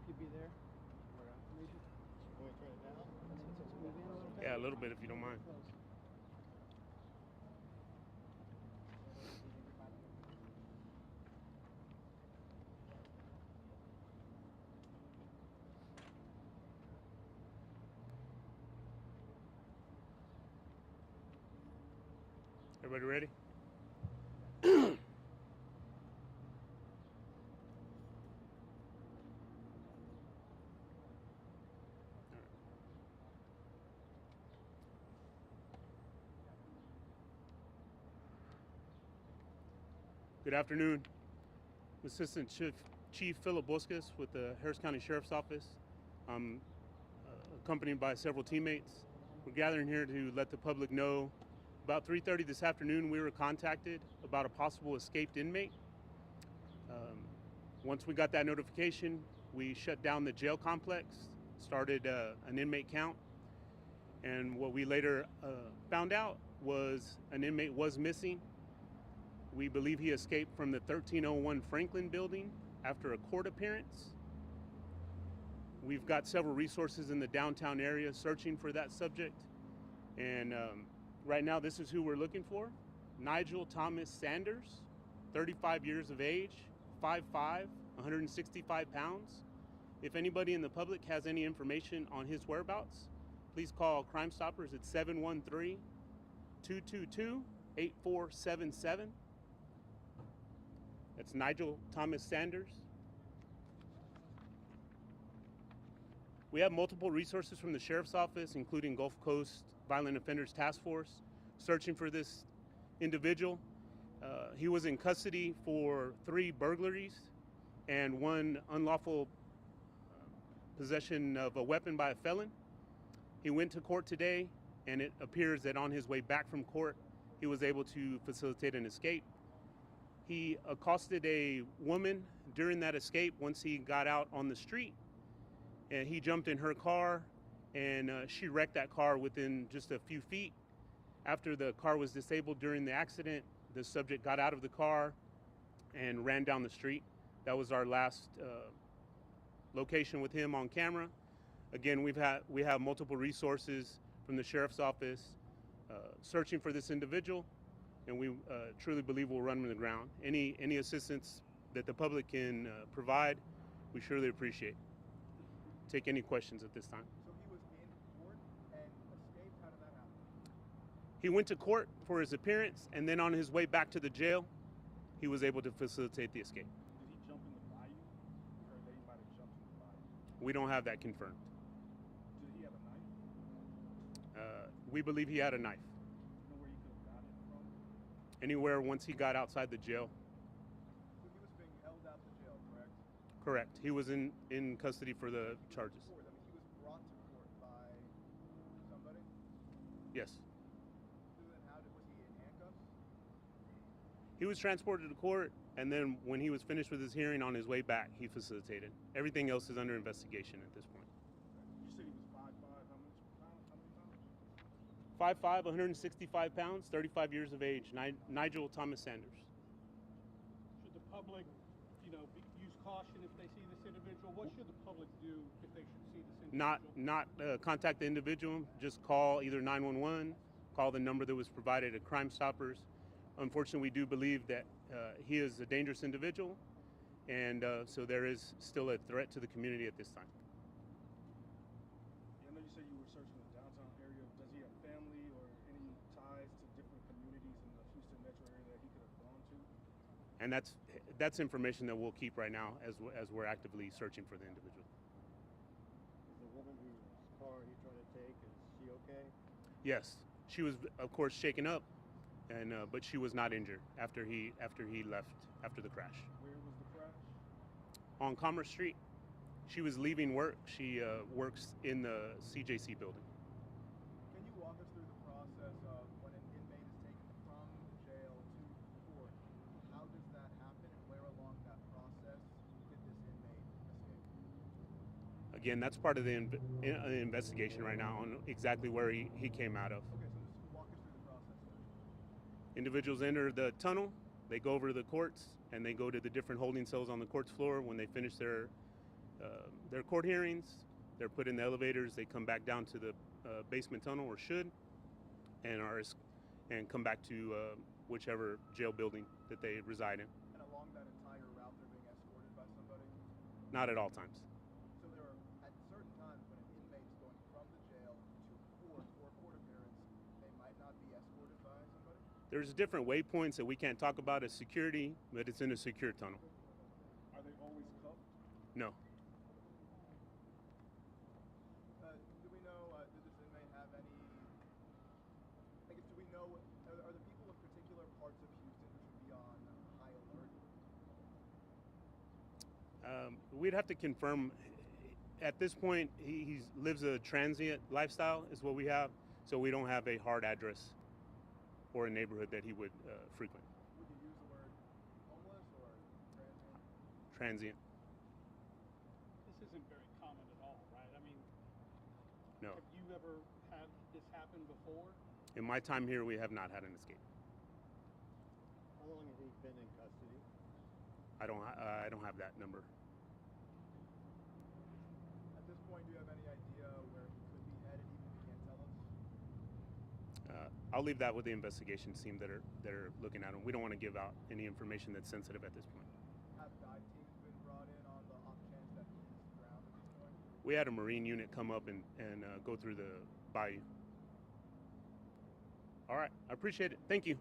could be there. Or information. Want to turn it down? Let's move in a little bit. Yeah, a little bit if you don't mind. Close. Everybody ready? Good afternoon. I'm Assistant Chief Philip Bosques with the Harris County Sheriff's Office. I'm accompanied by several teammates. We're gathering here to let the public know about 3:30 this afternoon we were contacted about a possible escaped inmate. Once we got that notification, we shut down the jail complex, started an inmate count, and what we later found out was an inmate was missing. We believe he escaped from the 1301 Franklin building after a court appearance. We've got several resources in the downtown area searching for that subject. And right now, this is who we're looking for. Nigel Thomas Sanders, 35 years of age, 5'5", 165 pounds. If anybody in the public has any information on his whereabouts, please call Crime Stoppers at 713-222-8477. That's Nigel Thomas Sanders. We have multiple resources from the Sheriff's Office, including Gulf Coast Violent Offenders Task Force, searching for this individual. He was in custody for 3 burglaries and 1 unlawful possession of a weapon by a felon. He went to court today, and it appears that on his way back from court, he was able to facilitate an escape. He accosted a woman during that escape once he got out on the street, and he jumped in her car, and she wrecked that car within just a few feet. After the car was disabled during the accident, the subject got out of the car and ran down the street. That was our last location with him on camera. Again, we have multiple resources from the Sheriff's Office searching for this individual, and we truly believe we'll run him to the ground. Any assistance that the public can provide, we surely appreciate. Take any questions at this time. So he was in court and escaped? How did that happen? He went to court for his appearance, and then on his way back to the jail, he was able to facilitate the escape. Did he jump in the bayou? We heard that he might have jumped in the bayou. We don't have that confirmed. Did he have a knife? We believe he had a knife. Do you know where he could have got it from? Anywhere once he got outside the jail. So he was being held out the jail, correct? Correct. He was in custody for the charges. Court. I mean, he was brought to court by somebody? Yes. So then was he in handcuffs? He was transported to court, and then when he was finished with his hearing on his way back, he facilitated. Everything else is under investigation at this point. You said he was 5'5", how many pounds? 5'5", 165 pounds, 35 years of age, Nigel Thomas Sanders. Should the public, use caution if they see this individual? What should the public do if they should see this individual? Not contact the individual, just call either 911, call the number that was provided at Crime Stoppers. Unfortunately, we do believe that he is a dangerous individual, and so there is still a threat to the community at this time. Yeah, I know you said you were searching the downtown area. Does he have family or any ties to different communities in the Houston metro area that he could have gone to? And that's information that we'll keep right now as we're actively searching for the individual. Is the woman whose car he tried to take, is she okay? Yes, she was of course shaken up, and but she was not injured after he left after the crash. Where was the crash? On Commerce Street. She was leaving work. She works in the CJC building. Can you walk us through the process of when an inmate is taken from jail to court? How does that happen, and where along that process did this inmate escape? Again, that's part of the investigation right now on exactly where he came out of. Okay, so just walk us through the process. Individuals enter the tunnel, they go over to the courts, and they go to the different holding cells on the court's floor. When they finish their their court hearings. They're put in the elevators. They come back down to the basement tunnel, or should, and come back to whichever jail building that they reside in. And along that entire route, they're being escorted by somebody? Not at all times. So there are, at certain times when an inmate is going from the jail to court or court appearance, they might not be escorted by somebody? There's different waypoints that we can't talk about as security, but it's in a secure tunnel. Are they always cuffed? No. Do we know, did this inmate have any, I guess, do we know, are the people in particular parts of Houston who should be on high alert? We'd have to confirm. At this point, he lives a transient lifestyle, is what we have, so we don't have a hard address or a neighborhood that he would frequent. Would you use the word homeless or transient? Transient. This isn't very common at all, right? I mean, No. have you ever had this happen before? In my time here, we have not had an escape. How long has he been in custody? I don't have that number. At this point, do you have any idea where he could be headed, even if you can't tell us? I'll leave that with the investigation team that are looking at him. We don't want to give out any information that's sensitive at this point. Have dive teams been brought in on the off chance that he's drowned at this point? We had a Marine unit come up and go through the bayou. All right, I appreciate it. Thank you.